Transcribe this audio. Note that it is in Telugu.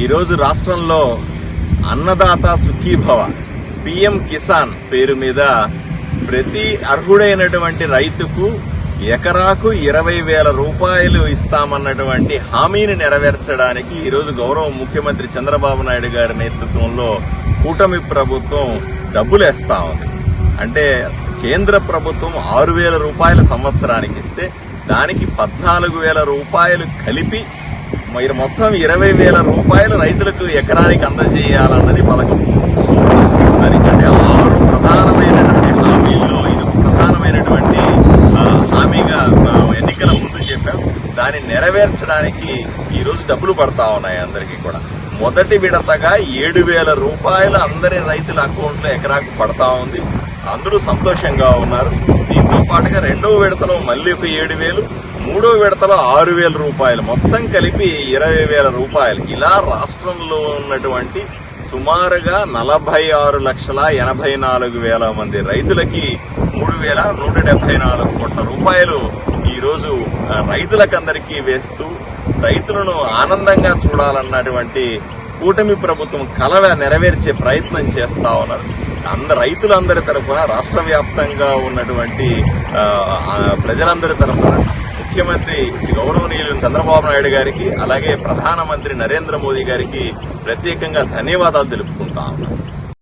ఈరోజు రాష్ట్రంలో అన్నదాత సుఖీభవ పిఎం కిసాన్ పేరు మీద ప్రతి అర్హుడైనటువంటి రైతుకు ఎకరాకు 20,000 రూపాయలు ఇస్తామన్నటువంటి హామీని నెరవేర్చడానికి ఈరోజు గౌరవ ముఖ్యమంత్రి చంద్రబాబు నాయుడు గారి నేతృత్వంలో కూటమి ప్రభుత్వం డబ్బులేస్తా ఉంది. అంటే కేంద్ర ప్రభుత్వం 6,000 రూపాయల సంవత్సరానికి ఇస్తే దానికి 14,000 రూపాయలు కలిపి మీరు మొత్తం 20,000 రూపాయలు రైతులకు ఎకరానికి అందజేయాలన్నది పథకం. సూపర్ 6 అని, అంటే 6 ప్రధానమైనటువంటి హామీల్లో ఇది ప్రధానమైనటువంటి హామీగా ఎన్నికల ముందు చెప్పాం. దాన్ని నెరవేర్చడానికి ఈరోజు డబ్బులు పడతా ఉన్నాయి అందరికీ కూడా. మొదటి విడతగా 7,000 రూపాయలు అందరి రైతుల అకౌంట్లో ఎకరాకు పడతా ఉంది. అందరూ సంతోషంగా ఉన్నారు. దీంతో పాటుగా రెండవ విడతలో మళ్ళీ ఒక 7,000, మూడో విడతలో 6,000 రూపాయలు, మొత్తం కలిపి 20,000 రూపాయలు. ఇలా రాష్ట్రంలో ఉన్నటువంటి సుమారుగా 46,84,000 మంది రైతులకి 3,174 కోట్ల రూపాయలు ఈరోజు రైతులకందరికీ వేస్తూ రైతులను ఆనందంగా చూడాలన్నటువంటి కూటమి ప్రభుత్వం కల నెరవేర్చే ప్రయత్నం చేస్తా ఉన్నారు. రైతులందరి తరఫున, రాష్ట్ర వ్యాప్తంగా ఉన్నటువంటి ప్రజలందరి తరఫున ముఖ్యమంత్రి శ్రీ గౌరవనీయులు చంద్రబాబు నాయుడు గారికి, అలాగే ప్రధానమంత్రి నరేంద్ర మోదీ గారికి ప్రత్యేకంగా ధన్యవాదాలు తెలుపుకుంటా ఉన్నాను.